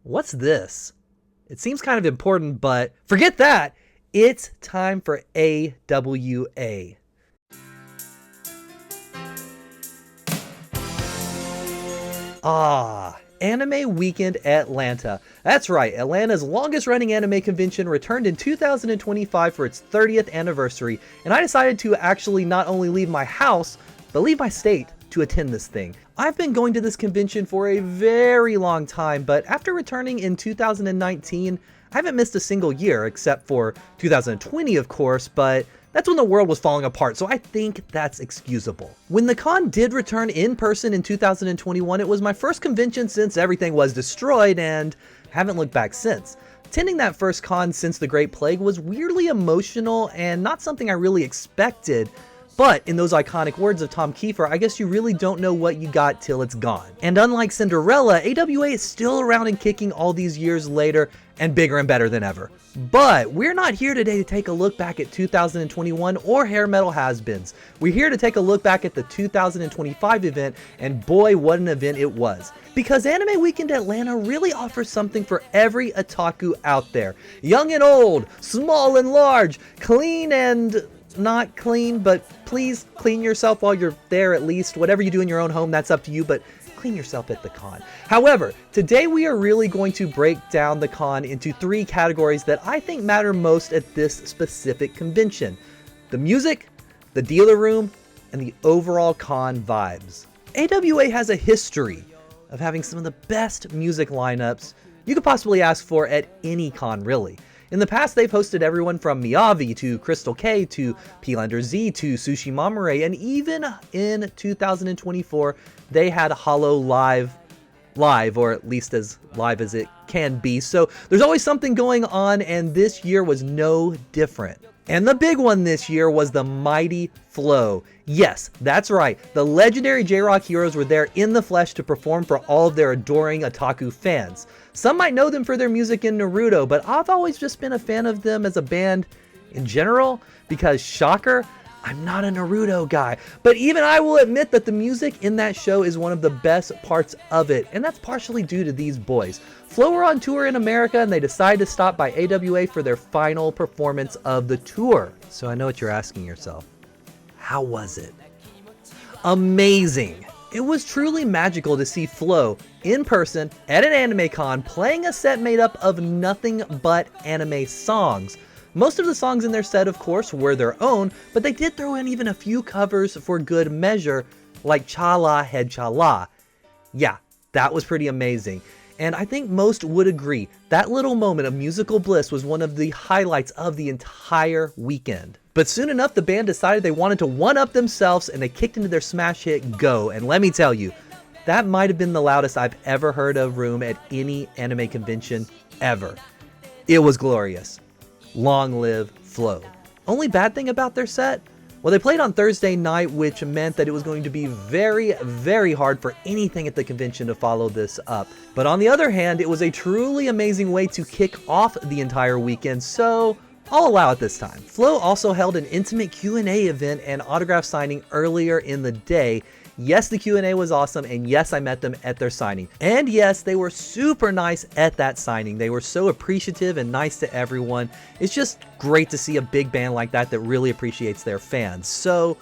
What's this? It seems kind of important, but forget that. It's time for AWA. Anime Weekend Atlanta. That's right, Atlanta's longest running anime convention returned in 2025 for its 30th anniversary, and I decided to actually not only leave my house, but leave my state to attend this thing. I've been going to this convention for a very long time, but after returning in 2019, I haven't missed a single year, except for 2020 of course, but that's when the world was falling apart, so I think that's excusable. When the con did return in person in 2021, it was my first convention since everything was destroyed, and haven't looked back since. Attending that first con since the Great Plague was weirdly emotional and not something I really expected. But in those iconic words of Tom Kiefer, I guess you really don't know what you got till it's gone. And unlike Cinderella, AWA is still around and kicking all these years later and bigger and better than ever. But we're not here today to take a look back at 2021 or hair metal has-beens. We're here to take a look back at the 2025 event, and boy, what an event it was. Because Anime Weekend Atlanta really offers something for every otaku out there. Young and old, small and large, clean and not clean, but please clean yourself while you're there at least. Whatever you do in your own home, that's up to you, but clean yourself at the con. However, today we are really going to break down the con into three categories that I think matter most at this specific convention: the music, the dealer room, and the overall con vibes. AWA has a history of having some of the best music lineups you could possibly ask for at any con, really. In the past, they've hosted everyone from Miyavi to Crystal K to P-Lander Z to Sushi Mamoru, and even in 2024, they had Hollow live, or at least as live as it can be. So there's always something going on, and this year was no different. And the big one this year was the mighty Flow. Yes, that's right. The legendary J-Rock heroes were there in the flesh to perform for all of their adoring otaku fans. Some might know them for their music in Naruto, but I've always just been a fan of them as a band in general, because shocker, I'm not a Naruto guy. But even I will admit that the music in that show is one of the best parts of it, and that's partially due to these boys. Flow were on tour in America, and they decided to stop by AWA for their final performance of the tour. So I know what you're asking yourself. How was it? Amazing! It was truly magical to see Flow in person at an anime con playing a set made up of nothing but anime songs. Most of the songs in their set, of course, were their own, but they did throw in even a few covers for good measure, like Cha-La Head Cha-La. Yeah, that was pretty amazing. And I think most would agree, that little moment of musical bliss was one of the highlights of the entire weekend. But soon enough, the band decided they wanted to one-up themselves, and they kicked into their smash hit, Go. And let me tell you, that might have been the loudest I've ever heard of Room at any anime convention ever. It was glorious. Long live Flow. Only bad thing about their set? Well, they played on Thursday night, which meant that it was going to be very, very hard for anything at the convention to follow this up. But on the other hand, it was a truly amazing way to kick off the entire weekend, so I'll allow it this time. Flow also held an intimate Q&A event and autograph signing earlier in the day. Yes, the Q&A was awesome, and yes, I met them at their signing. And yes, they were super nice at that signing. They were so appreciative and nice to everyone. It's just great to see a big band like that that really appreciates their fans. So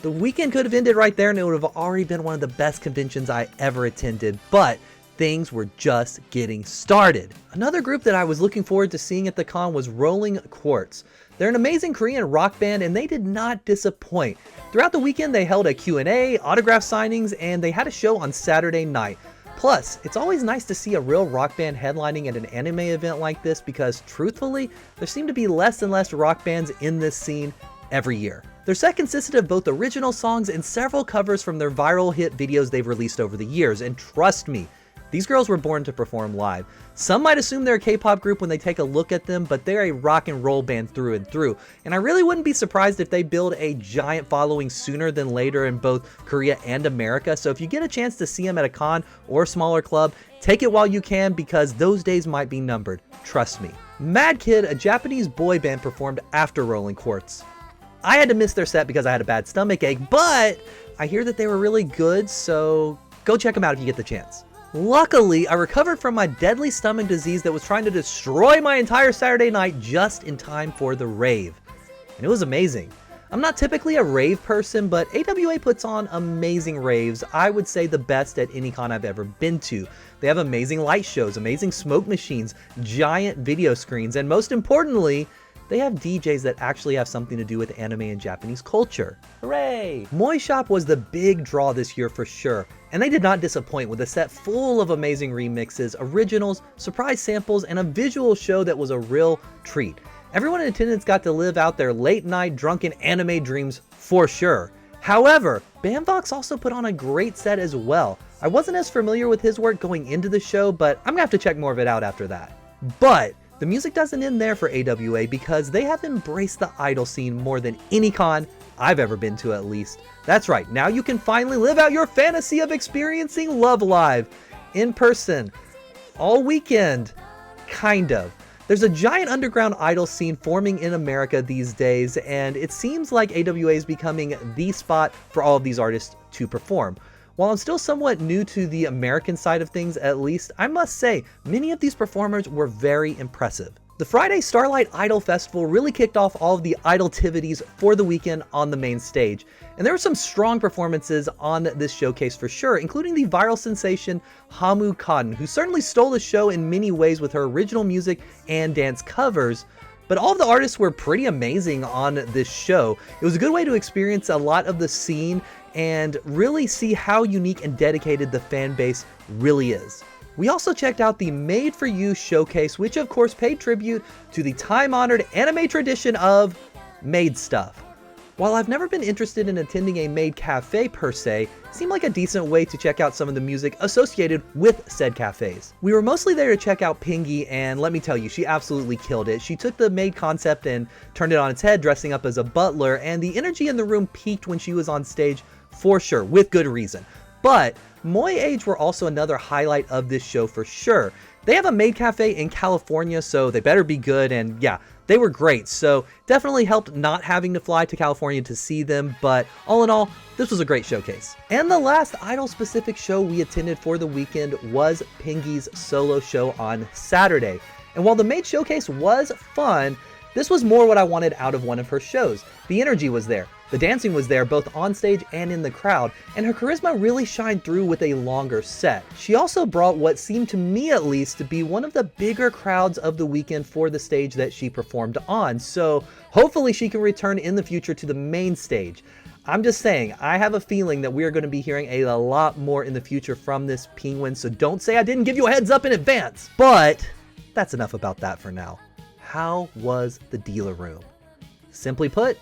the weekend could have ended right there, and it would have already been one of the best conventions I ever attended, but things were just getting started. Another group that I was looking forward to seeing at the con was Rolling Quartz. They're an amazing Korean rock band, and they did not disappoint. Throughout the weekend, they held a Q&A, autograph signings, and they had a show on Saturday night. Plus, it's always nice to see a real rock band headlining at an anime event like this, because truthfully, there seem to be less and less rock bands in this scene every year. Their set consisted of both original songs and several covers from their viral hit videos they've released over the years, and trust me, these girls were born to perform live. Some might assume they're a K-pop group when they take a look at them, but they're a rock and roll band through and through. And I really wouldn't be surprised if they build a giant following sooner than later in both Korea and America. So if you get a chance to see them at a con or smaller club, take it while you can, because those days might be numbered. Trust me. Mad Kid, a Japanese boy band, performed after Rolling Quartz. I had to miss their set because I had a bad stomach ache, but I hear that they were really good, so go check them out if you get the chance. Luckily, I recovered from my deadly stomach disease that was trying to destroy my entire Saturday night just in time for the rave. And it was amazing. I'm not typically a rave person, but AWA puts on amazing raves. I would say the best at any con I've ever been to. They have amazing light shows, amazing smoke machines, giant video screens, and most importantly, they have DJs that actually have something to do with anime and Japanese culture. Hooray! Moe Shop was the big draw this year for sure, and they did not disappoint with a set full of amazing remixes, originals, surprise samples, and a visual show that was a real treat. Everyone in attendance got to live out their late night drunken anime dreams for sure. However, Bamvox also put on a great set as well. I wasn't as familiar with his work going into the show, but I'm gonna have to check more of it out after that. But the music doesn't end there for AWA because they have embraced the idol scene more than any con I've ever been to, at least. That's right, now you can finally live out your fantasy of experiencing Love Live in person all weekend, kind of. There's a giant underground idol scene forming in America these days, and it seems like AWA is becoming the spot for all of these artists to perform. While I'm still somewhat new to the American side of things, at least, I must say, many of these performers were very impressive. The Friday Starlight Idol Festival really kicked off all of the idoltivities for the weekend on the main stage, and there were some strong performances on this showcase for sure, including the viral sensation Hamu Cotton, who certainly stole the show in many ways with her original music and dance covers. But all of the artists were pretty amazing on this show. It was a good way to experience a lot of the scene and really see how unique and dedicated the fan base really is. We also checked out the Made For You showcase, which of course paid tribute to the time-honored anime tradition of maid stuff. While I've never been interested in attending a maid cafe per se, it seemed like a decent way to check out some of the music associated with said cafes. We were mostly there to check out Pingy, and let me tell you, she absolutely killed it. She took the maid concept and turned it on its head, dressing up as a butler, and the energy in the room peaked when she was on stage for sure, with good reason. But Moe Age were also another highlight of this show for sure. They have a maid cafe in California, so they better be good, and yeah, they were great, so definitely helped not having to fly to California to see them, but all in all, this was a great showcase. And the last idol-specific show we attended for the weekend was Pingy's solo show on Saturday. And while the maid showcase was fun, this was more what I wanted out of one of her shows. The energy was there. The dancing was there both on stage and in the crowd, and her charisma really shined through with a longer set. She also brought what seemed to me at least to be one of the bigger crowds of the weekend for the stage that she performed on, so hopefully she can return in the future to the main stage. I'm just saying, I have a feeling that we are going to be hearing a lot more in the future from this penguin, so don't say I didn't give you a heads up in advance. But that's enough about that for now. How was the dealer room? Simply put,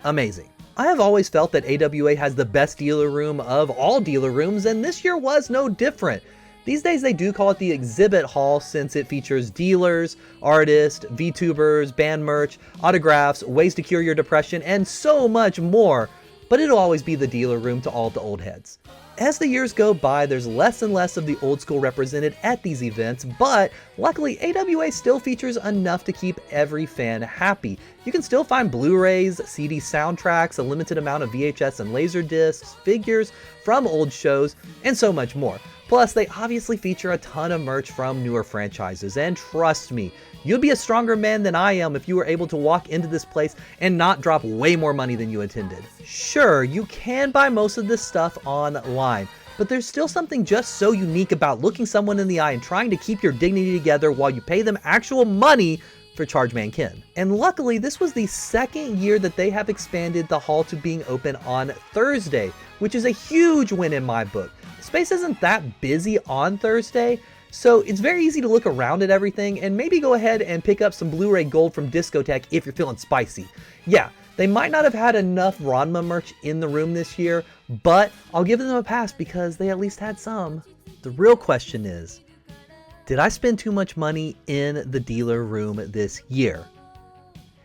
amazing. I have always felt that AWA has the best dealer room of all dealer rooms, and this year was no different. These days they do call it the exhibit hall since it features dealers, artists, VTubers, band merch, autographs, ways to cure your depression, and so much more. But it'll always be the dealer room to all the old heads. As the years go by, there's less and less of the old school represented at these events, but luckily AWA still features enough to keep every fan happy. You can still find Blu-rays, CD soundtracks, a limited amount of VHS and Laserdiscs, figures from old shows, and so much more. Plus, they obviously feature a ton of merch from newer franchises, and trust me, you'd be a stronger man than I am if you were able to walk into this place and not drop way more money than you intended. Sure, you can buy most of this stuff online, but there's still something just so unique about looking someone in the eye and trying to keep your dignity together while you pay them actual money for Chargeman Ken. And luckily, this was the second year that they have expanded the hall to being open on Thursday, which is a huge win in my book. Space isn't that busy on Thursday, so it's very easy to look around at everything and maybe go ahead and pick up some Blu-ray Gold from Discotheque if you're feeling spicy. Yeah, they might not have had enough Ranma merch in the room this year, but I'll give them a pass because they at least had some. The real question is, did I spend too much money in the dealer room this year?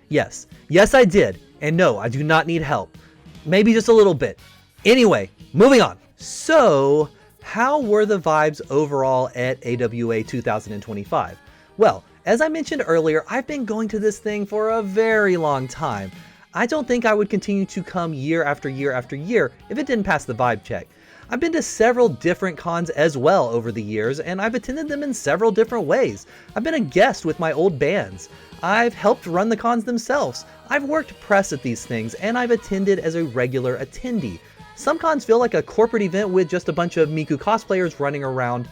Yes I did, and no, I do not need help. Maybe just a little bit. Anyway, moving on. So, how were the vibes overall at AWA 2025? Well, as I mentioned earlier, I've been going to this thing for a very long time. I don't think I would continue to come year after year after year if it didn't pass the vibe check. I've been to several different cons as well over the years, and I've attended them in several different ways. I've been a guest with my old bands. I've helped run the cons themselves. I've worked press at these things, and I've attended as a regular attendee. Some cons feel like a corporate event with just a bunch of Miku cosplayers running around,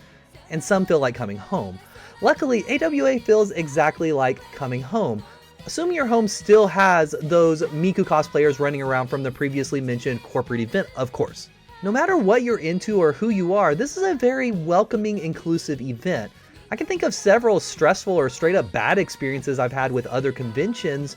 and some feel like coming home. Luckily, AWA feels exactly like coming home. Assuming your home still has those Miku cosplayers running around from the previously mentioned corporate event, of course. No matter what you're into or who you are, this is a very welcoming, inclusive event. I can think of several stressful or straight up bad experiences I've had with other conventions,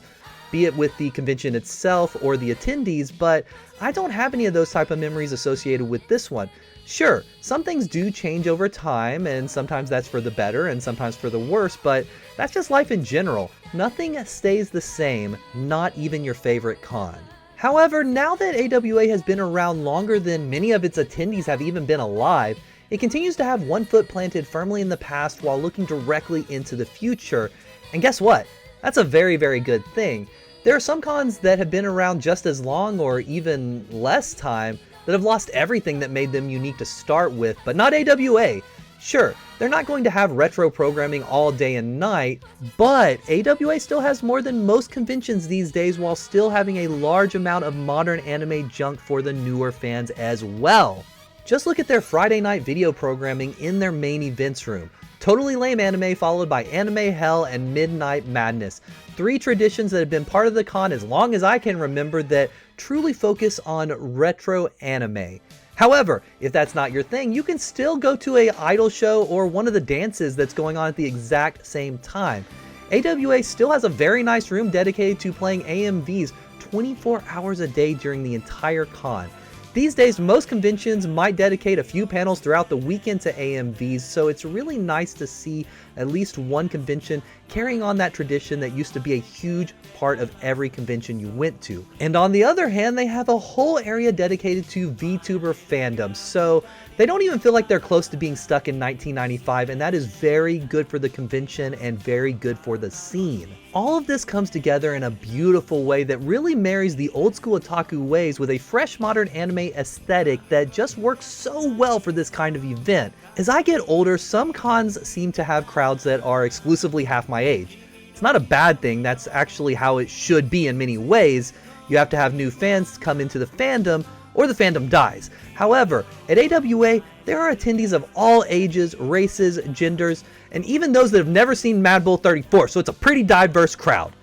be it with the convention itself or the attendees, but I don't have any of those type of memories associated with this one. Sure, some things do change over time, and sometimes that's for the better and sometimes for the worse, but that's just life in general. Nothing stays the same, not even your favorite con. However, now that AWA has been around longer than many of its attendees have even been alive, it continues to have one foot planted firmly in the past while looking directly into the future. And guess what? That's a very, very good thing. There are some cons that have been around just as long or even less time that have lost everything that made them unique to start with, but not AWA. Sure, they're not going to have retro programming all day and night, but AWA still has more than most conventions these days while still having a large amount of modern anime junk for the newer fans as well. Just look at their Friday night video programming in their main events room. Totally Lame Anime followed by Anime Hell and Midnight Madness. 3 traditions that have been part of the con as long as I can remember that truly focus on retro anime. However, if that's not your thing, you can still go to a idol show or one of the dances that's going on at the exact same time. AWA still has a very nice room dedicated to playing AMVs 24 hours a day during the entire con. These days, most conventions might dedicate a few panels throughout the weekend to AMVs, so it's really nice to see at least one convention carrying on that tradition that used to be a huge part of every convention you went to. And on the other hand, they have a whole area dedicated to VTuber fandom, so they don't even feel like they're close to being stuck in 1995, and that is very good for the convention and very good for the scene. All of this comes together in a beautiful way that really marries the old school otaku ways with a fresh modern anime aesthetic that just works so well for this kind of event. As I get older, some cons seem to have crowds that are exclusively half my age. It's not a bad thing, that's actually how it should be in many ways. You have to have new fans come into the fandom, or the fandom dies. However, at AWA, there are attendees of all ages, races, genders, and even those that have never seen Mad Bull 34, so it's a pretty diverse crowd.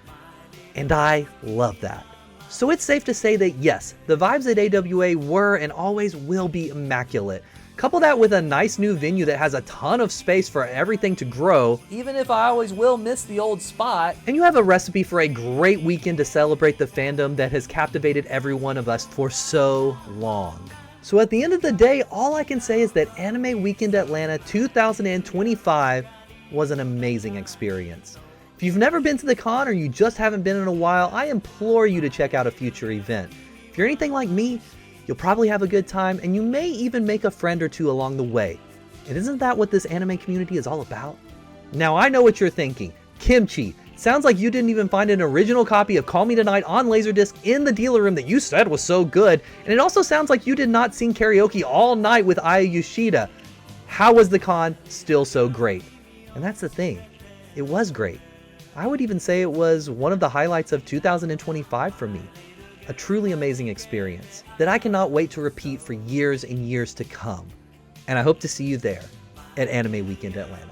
And I love that. So it's safe to say that yes, the vibes at AWA were and always will be immaculate. Couple that with a nice new venue that has a ton of space for everything to grow, even if I always will miss the old spot, and you have a recipe for a great weekend to celebrate the fandom that has captivated every one of us for so long. So at the end of the day, all I can say is that Anime Weekend Atlanta 2025 was an amazing experience. If you've never been to the con or you just haven't been in a while, I implore you to check out a future event. If you're anything like me, you'll probably have a good time and you may even make a friend or two along the way. And isn't that what this anime community is all about? Now I know what you're thinking. Kimchi, sounds like you didn't even find an original copy of Call Me Tonight on Laserdisc in the dealer room that you said was so good. And it also sounds like you did not sing karaoke all night with Aya Yoshida. How was the con still so great? And that's the thing. It was great. I would even say it was one of the highlights of 2025 for me. A truly amazing experience that I cannot wait to repeat for years and years to come. And I hope to see you there at Anime Weekend Atlanta.